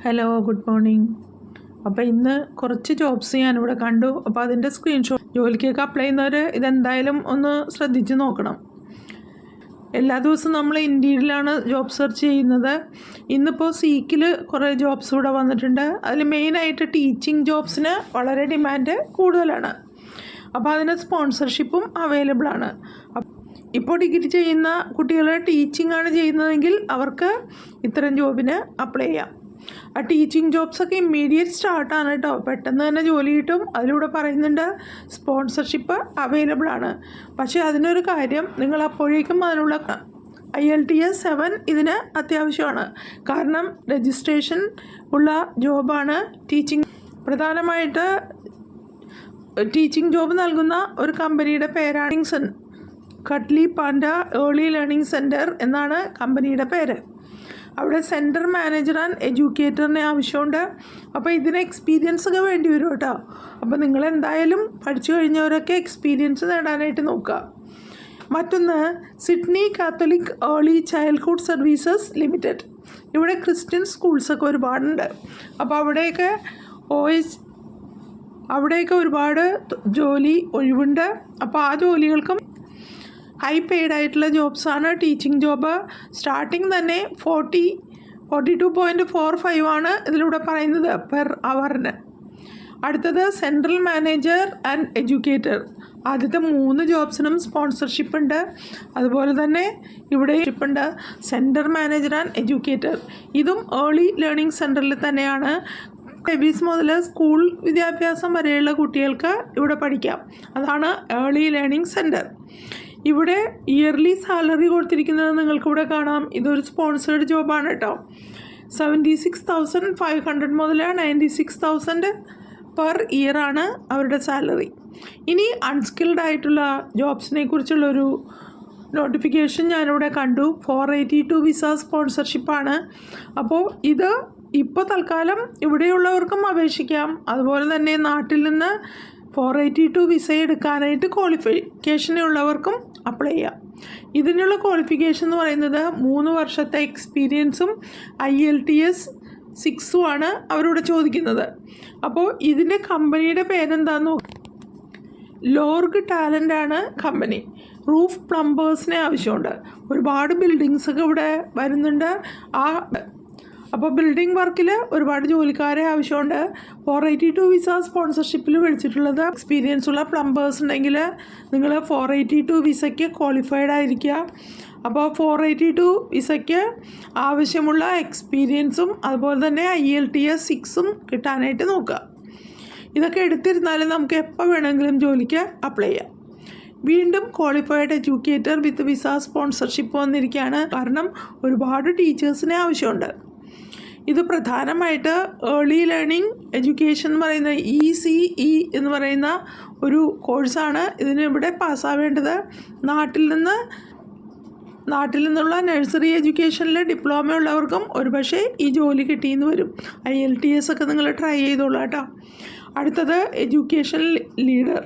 Hello, good morning. അപ്പോൾ ഇന്ന് കുറച്ച് ജോബ്സ് ഞാനിവിടെ കണ്ടു. അപ്പോൾ അതിൻ്റെ സ്ക്രീൻഷോട്ട്, ജോലിക്കൊക്കെ അപ്ലൈ ചെയ്യുന്നവർ ഇതെന്തായാലും ഒന്ന് ശ്രദ്ധിച്ച് നോക്കണം. എല്ലാ ദിവസവും നമ്മൾ ഇൻഡീഡിലാണ് ജോബ് സെർച്ച് ചെയ്യുന്നത്. ഇന്നിപ്പോൾ സീക്കിൽ കുറേ ജോബ്സ് ഇവിടെ വന്നിട്ടുണ്ട്. അതിൽ മെയിനായിട്ട് ടീച്ചിങ് ജോബ്സിന് വളരെ ഡിമാൻഡ് കൂടുതലാണ്. അപ്പോൾ അതിന് സ്പോൺസർഷിപ്പും അവൈലബിളാണ്. ഇപ്പോൾ ഡിഗ്രി ചെയ്യുന്ന കുട്ടികൾ ടീച്ചിങ് ആണ് ചെയ്യുന്നതെങ്കിൽ അവർക്ക് ഇത്തരം ജോബിന് അപ്ലൈ ചെയ്യാം. ആ ടീച്ചിങ് ജോബ്സൊക്കെ ഇമ്മീഡിയറ്റ് സ്റ്റാർട്ടാണ് കേട്ടോ. പെട്ടെന്ന് തന്നെ ജോലി കിട്ടും. അതിലൂടെ പറയുന്നുണ്ട് സ്പോൺസർഷിപ്പ് അവൈലബിളാണ്. പക്ഷേ അതിനൊരു കാര്യം, നിങ്ങൾ അപ്പോഴേക്കും അതിനുള്ള IELTS 7 ഇതിന് അത്യാവശ്യമാണ്. കാരണം രജിസ്ട്രേഷൻ ഉള്ള ജോബാണ് ടീച്ചിങ്. പ്രധാനമായിട്ട് ടീച്ചിങ് ജോബ് നൽകുന്ന ഒരു കമ്പനിയുടെ പേരാണ് കട്ട്ലി പാൻഡ ഏർലി ലേണിംഗ് സെൻറ്റർ എന്നാണ് കമ്പനിയുടെ പേര്. അവിടെ സെൻറ്റർ മാനേജർ ആൻഡ് എഡ്യൂക്കേറ്ററിനെ ആവശ്യമുണ്ട്. അപ്പോൾ ഇതിന് എക്സ്പീരിയൻസ് ഒക്കെ വേണ്ടി വരും കേട്ടോ. അപ്പോൾ നിങ്ങളെന്തായാലും പഠിച്ചു കഴിഞ്ഞവരൊക്കെ എക്സ്പീരിയൻസ് നേടാനായിട്ട് നോക്കുക. മറ്റൊന്ന് Sydney Catholic early childhood services limited. ഇവിടെ ക്രിസ്ത്യൻ സ്കൂൾസൊക്കെ ഒരുപാടുണ്ട്. അപ്പോൾ അവിടെയൊക്കെ ഒരുപാട് ജോലി ഒഴിവുണ്ട്. അപ്പോൾ ആ ജോലികൾക്കും ഹൈ പെയ്ഡ് ആയിട്ടുള്ള ജോബ്സാണ് ടീച്ചിങ് ജോബ്. സ്റ്റാർട്ടിങ് തന്നെ 42.45 ആണ് ഇതിലൂടെ പറയുന്നത് പെർ അവറിന്. അടുത്തത് സെൻട്രൽ മാനേജർ ആൻഡ് എഡ്യൂക്കേറ്റർ. ആദ്യത്തെ 3 ജോബ്സിനും സ്പോൺസർഷിപ്പ് ഉണ്ട്. അതുപോലെ തന്നെ ഇവിടെ ഉണ്ട് സെൻറ്റർ മാനേജർ ആൻഡ് എഡ്യൂക്കേറ്റർ. ഇതും ഏർലി ലേണിംഗ് സെൻറ്ററിൽ തന്നെയാണ്. ബേബീസ് മുതൽ സ്കൂൾ വിദ്യാഭ്യാസം വരെയുള്ള കുട്ടികൾക്ക് ഇവിടെ പഠിക്കാം. അതാണ് ഏർലി ലേണിംഗ് സെൻറ്റർ. ഇവിടെ ഇയർലി സാലറി കൊടുത്തിരിക്കുന്നത് നിങ്ങൾക്കിവിടെ കാണാം. ഇതൊരു സ്പോൺസേഡ് ജോബാണ് കേട്ടോ. 76,500 മുതൽ 96,000 പെർ ഇയറാണ് അവരുടെ സാലറി. ഇനി അൺസ്കിൽഡ് ആയിട്ടുള്ള ജോബ്സിനെ കുറിച്ചുള്ളൊരു നോട്ടിഫിക്കേഷൻ ഞാനിവിടെ കണ്ടു. 482 വിസ സ്പോൺസർഷിപ്പാണ്. അപ്പോൾ ഇത് ഇപ്പോൾ തൽക്കാലം ഇവിടെയുള്ളവർക്കും അപേക്ഷിക്കാം. അതുപോലെ തന്നെ നാട്ടിൽ നിന്ന് 482 വിസ എടുക്കാനായിട്ട് ക്വാളിഫിക്കേഷനുള്ളവർക്കും അപ്ലൈ ചെയ്യാം. ഇതിനുള്ള ക്വാളിഫിക്കേഷൻ എന്ന് പറയുന്നത് 3 വർഷത്തെ എക്സ്പീരിയൻസും IELTS 6 ആണ് അവരോട് ചോദിക്കുന്നത്. അപ്പോൾ ഇതിൻ്റെ കമ്പനിയുടെ പേരെന്താണെന്ന് ലോർഗ് ടാലൻ്റ് ആണ് കമ്പനി. റൂഫ് പ്ലംബേഴ്സിനെ ആവശ്യമുണ്ട്. ഒരുപാട് ബിൽഡിങ്സൊക്കെ ഇവിടെ വരുന്നുണ്ട്. അപ്പോൾ ബിൽഡിംഗ് വർക്കിൽ ഒരുപാട് ജോലിക്കാരെ ആവശ്യമുണ്ട്. 482 വിസ സ്പോൺസർഷിപ്പിൽ വിളിച്ചിട്ടുള്ളത് എക്സ്പീരിയൻസ് ഉള്ള പ്ലംബേഴ്സ് ഉണ്ടെങ്കിൽ നിങ്ങൾ 482 വിസയ്ക്ക് ക്വാളിഫൈഡ് ആയിരിക്കുക. അപ്പോൾ 482 വിസയ്ക്ക് ആവശ്യമുള്ള എക്സ്പീരിയൻസും അതുപോലെ തന്നെ IELTS 6 കിട്ടാനായിട്ട് നോക്കുക. ഇതൊക്കെ എടുത്തിരുന്നാലും നമുക്ക് എപ്പോൾ വേണമെങ്കിലും ജോലിക്ക് അപ്ലൈ ചെയ്യാം. വീണ്ടും ക്വാളിഫൈഡ് എഡ്യൂക്കേറ്റർ വിത്ത് വിസ സ്പോൺസർഷിപ്പ് വന്നിരിക്കുകയാണ്. കാരണം ഒരുപാട് ടീച്ചേഴ്സിനെ ആവശ്യമുണ്ട്. ഇത് പ്രധാനമായിട്ട് ഏർലി ലേണിംഗ് എഡ്യൂക്കേഷൻ എന്ന് പറയുന്ന ECE എന്ന് പറയുന്ന ഒരു കോഴ്സാണ്. ഇതിന് ഇവിടെ പാസ്സാവേണ്ടത് നാട്ടിൽ നിന്നുള്ള നഴ്സറി എഡ്യൂക്കേഷനിൽ ഡിപ്ലോമ ഉള്ളവർക്കും ഒരുപക്ഷെ ഈ ജോലി കിട്ടിയെന്ന് വരും. IELTS ഒക്കെ നിങ്ങൾ ട്രൈ ചെയ്തോളൂ കേട്ടോ. അടുത്തത് എഡ്യൂക്കേഷൻ ലീഡർ.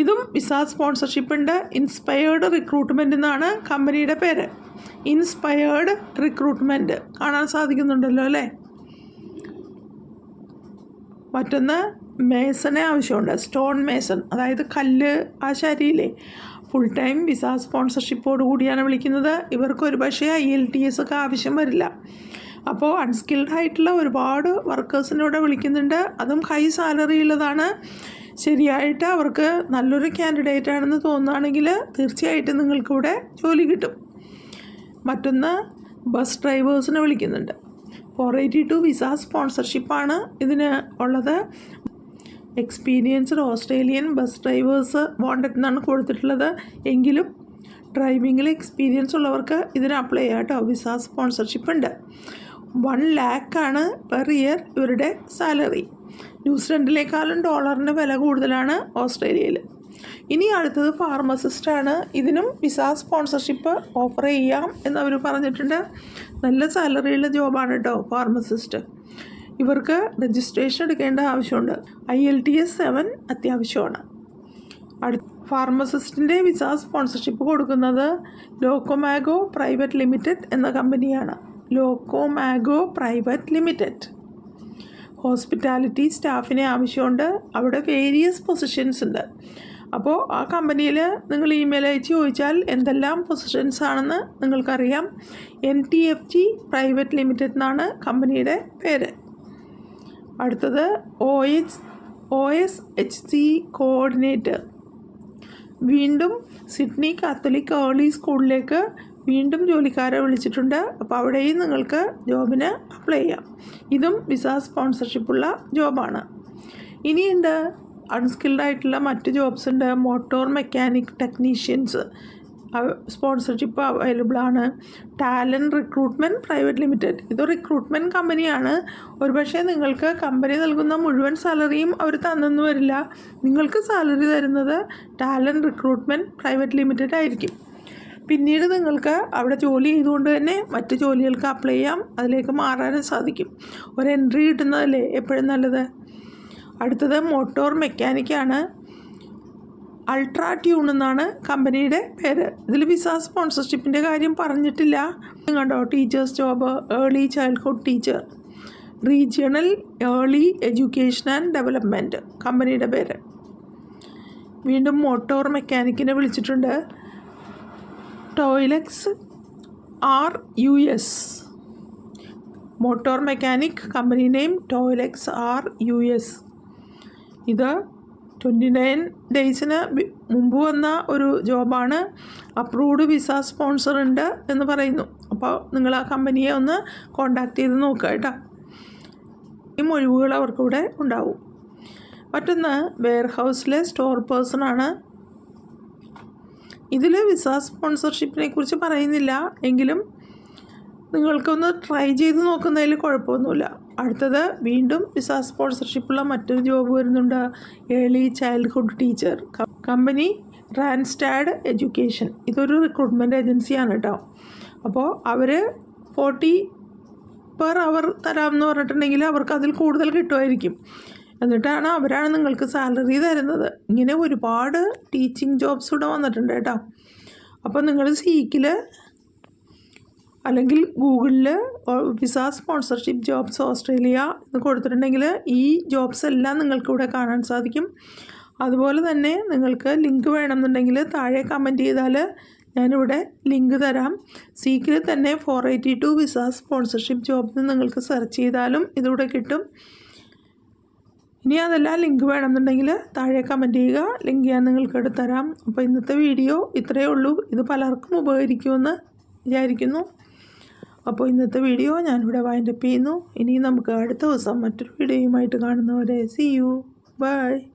ഇതും വിസ സ്പോൺസർഷിപ്പ് ഉണ്ട്. ഇൻസ്പയർഡ് റിക്രൂട്ട്മെൻറ്റ് എന്നാണ് കമ്പനിയുടെ പേര്. ഇൻസ്പയർഡ് റിക്രൂട്ട്മെൻറ്റ് കാണാൻ സാധിക്കുന്നുണ്ടല്ലോ അല്ലേ. മറ്റൊന്ന് മേസനെ ആവശ്യമുണ്ട്. സ്റ്റോൺ മേസൺ, അതായത് കല്ല് ആശാരിയില്ലേ. ഫുൾ ടൈം വിസ സ്പോൺസർഷിപ്പോട് കൂടിയാണ് വിളിക്കുന്നത്. ഇവർക്ക് ഒരു പക്ഷേ IELTS ഒക്കെ ആവശ്യം വരില്ല. അപ്പോൾ അൺസ്കിൽഡ് ആയിട്ടുള്ള ഒരുപാട് വർക്കേഴ്സിനോട് വിളിക്കുന്നുണ്ട്. അതും ഹൈ സാലറി ഉള്ളതാണ്. ശരിയായിട്ട് അവർക്ക് നല്ലൊരു കാൻഡിഡേറ്റ് ആണെന്ന് തോന്നുകയാണെങ്കിൽ തീർച്ചയായിട്ടും നിങ്ങൾക്കിവിടെ ജോലി കിട്ടും. മറ്റൊന്ന് ബസ് ഡ്രൈവേഴ്സിനെ വിളിക്കുന്നുണ്ട്. 482 വിസ സ്പോൺസർഷിപ്പാണ് ഇതിന് ഉള്ളത്. Experienced Australian bus drivers wanted എന്നാണ് കൊടുത്തിട്ടുള്ളത്. എങ്കിലും ഡ്രൈവിങ്ങിൽ എക്സ്പീരിയൻസ് ഉള്ളവർക്ക് ഇതിന് അപ്ലൈ ചെയ്യാം കേട്ടോ. വിസ സ്പോൺസർഷിപ്പ് ഉണ്ട്. 1 lakh ആണ് പെർ ഇയർ ഇവരുടെ സാലറി. ന്യൂസിലൻഡിലേക്കാളും ഡോളറിൻ്റെ വില കൂടുതലാണ് ഓസ്ട്രേലിയയിൽ. ഇനി അടുത്തത് ഫാർമസിസ്റ്റാണ്. ഇതിനും വിസ സ്പോൺസർഷിപ്പ് ഓഫർ ചെയ്യാം എന്നവർ പറഞ്ഞിട്ടുണ്ട്. നല്ല സാലറിയുള്ള ജോബാണ് കേട്ടോ ഫാർമസിസ്റ്റ്. ഇവർക്ക് രജിസ്ട്രേഷൻ എടുക്കേണ്ട ആവശ്യമുണ്ട്. IELTS 7 അത്യാവശ്യമാണ്. ഫാർമസിസ്റ്റിൻ്റെ വിസ സ്പോൺസർഷിപ്പ് കൊടുക്കുന്നത് ലോക്കോമാഗോ പ്രൈവറ്റ് ലിമിറ്റഡ് എന്ന കമ്പനിയാണ്. ലോക്കോമാഗോ പ്രൈവറ്റ് ലിമിറ്റഡ്. ഹോസ്പിറ്റാലിറ്റി സ്റ്റാഫിനെ ആവശ്യമുണ്ട്. അവിടെ വേരിയസ് പൊസിഷൻസ് ഉണ്ട്. അപ്പോൾ ആ കമ്പനിയിൽ നിങ്ങൾ ഇമെയിൽ അയച്ച് ചോദിച്ചാൽ എന്തെല്ലാം പൊസിഷൻസ് ആണെന്ന് നിങ്ങൾക്കറിയാം. NTFG പ്രൈവറ്റ് ലിമിറ്റഡ് എന്നാണ് കമ്പനിയുടെ പേര്. അടുത്തത് OSHC കോർഡിനേറ്റർ. വീണ്ടും സിഡ്നി കാത്തലിക് ഏർലി സ്കൂളിലേക്ക് വീണ്ടും ജോലിക്കാരെ വിളിച്ചിട്ടുണ്ട്. അപ്പോൾ അവിടെയും നിങ്ങൾക്ക് ജോബിന് അപ്ലൈ ചെയ്യാം. ഇതും വിസ സ്പോൺസർഷിപ്പുള്ള ജോബാണ്. ഇനിയുണ്ട് അൺസ്കിൽഡ് ആയിട്ടുള്ള മറ്റ് ജോബ്സ് ഉണ്ട്. Motor mechanic technicians sponsorship available ആണ്. Talent recruitment private limited. ഇത് റിക്രൂട്ട്മെൻറ്റ് കമ്പനിയാണ്. ഒരുപക്ഷെ നിങ്ങൾക്ക് കമ്പനി നൽകുന്ന മുഴുവൻ സാലറിയും അവർ തന്നെന്ന് വരില്ല. നിങ്ങൾക്ക് സാലറി തരുന്നത് ടാലൻറ്റ് റിക്രൂട്ട്മെൻറ്റ് പ്രൈവറ്റ് ലിമിറ്റഡ് ആയിരിക്കും. പിന്നീട് നിങ്ങൾക്ക് അവിടെ ജോലി ചെയ്തുകൊണ്ട് തന്നെ മറ്റ് ജോലികൾക്ക് അപ്ലൈ ചെയ്യാം. അതിലേക്ക് മാറാനും സാധിക്കും. ഒരു എൻട്രി കിട്ടുന്നതല്ലേ എപ്പോഴും നല്ലത്. അടുത്തത് മോട്ടോർ മെക്കാനിക്കാണ്. അൾട്രാ ട്യൂൺ എന്നാണ് കമ്പനിയുടെ പേര്. ഇതിൽ വിസ സ്പോൺസർഷിപ്പിൻ്റെ കാര്യം പറഞ്ഞിട്ടില്ല. കണ്ടോ, teachers job, early childhood teacher, regional early education and development കമ്പനിയുടെ പേര്. വീണ്ടും മോട്ടോർ മെക്കാനിക്കിനെ വിളിച്ചിട്ടുണ്ട്. ടോയ്ലെക്സ് RUS. Motor mechanic company name ടോയ്ലെക്സ് RUS. ഇത് 29 ഡേയ്സിന് മുമ്പ് വന്ന ഒരു ജോബാണ്. അപ്രൂവ്ഡ് വിസ സ്പോൺസർ ഉണ്ട് എന്ന് പറയുന്നു. അപ്പോൾ നിങ്ങൾ ആ കമ്പനിയെ ഒന്ന് കോൺടാക്റ്റ് ചെയ്ത് നോക്കുക കേട്ടോ. ഈ ഒഴിവുകൾ അവർക്കിവിടെ ഉണ്ടാവും. മറ്റൊന്ന് വെയർഹൗസിലെ സ്റ്റോർ പേഴ്സണാണ്. ഇതിൽ വിസ സ്പോൺസർഷിപ്പിനെ കുറിച്ച് പറയുന്നില്ല, എങ്കിലും നിങ്ങൾക്കൊന്ന് ട്രൈ ചെയ്ത് നോക്കുന്നതിൽ കുഴപ്പമൊന്നുമില്ല. അടുത്തത് വീണ്ടും വിസ സ്പോൺസർഷിപ്പുള്ള മറ്റൊരു ജോബ് വരുന്നുണ്ട്. Early childhood teacher. Company Randstad education. ഇതൊരു റിക്രൂട്ട്മെൻറ്റ് ഏജൻസിയാണ് കേട്ടോ. അപ്പോൾ അവർ 40 per hour തരാമെന്ന് പറഞ്ഞിട്ടുണ്ടെങ്കിൽ അവർക്ക് അതിൽ കൂടുതൽ കിട്ടുമായിരിക്കും. എന്നിട്ടാണ് അവരാണ് നിങ്ങൾക്ക് സാലറി തരുന്നത്. ഇങ്ങനെ ഒരുപാട് ടീച്ചിങ് ജോബ്സ് ഇവിടെ വന്നിട്ടുണ്ട് കേട്ടോ. അപ്പോൾ നിങ്ങൾ സീക്കിൽ അല്ലെങ്കിൽ ഗൂഗിളിൽ വിസ സ്പോൺസർഷിപ്പ് ജോബ്സ് ഓസ്ട്രേലിയ എന്ന് കൊടുത്തിട്ടുണ്ടെങ്കിൽ ഈ ജോബ്സ് എല്ലാം നിങ്ങൾക്കിവിടെ കാണാൻ സാധിക്കും. അതുപോലെ തന്നെ നിങ്ങൾക്ക് ലിങ്ക് വേണമെന്നുണ്ടെങ്കിൽ താഴെ കമൻറ്റ് ചെയ്താൽ ഞാനിവിടെ ലിങ്ക് തരാം. സീക്കിൽ തന്നെ 482 വിസ സ്പോൺസർഷിപ്പ് ജോബ്സ് നിങ്ങൾക്ക് സെർച്ച് ചെയ്താലും ഇതിവിടെ കിട്ടും. ഇനി അതെല്ലാം ലിങ്ക് വേണമെന്നുണ്ടെങ്കിൽ താഴെ കമൻറ്റ് ചെയ്യുക. ലിങ്ക് ഞാൻ നിങ്ങൾക്ക് എടുത്തരാം. അപ്പോൾ ഇന്നത്തെ വീഡിയോ ഇത്രയേ ഉള്ളൂ. ഇത് പലർക്കും ഉപകരിക്കുമെന്ന് വിചാരിക്കുന്നു. അപ്പോൾ ഇന്നത്തെ വീഡിയോ ഞാനിവിടെ വൈൻഡപ്പ് ചെയ്യുന്നു. ഇനി നമുക്ക് അടുത്ത ദിവസം മറ്റൊരു വീഡിയോയുമായിട്ട് കാണുന്നവരെ see you. Bye.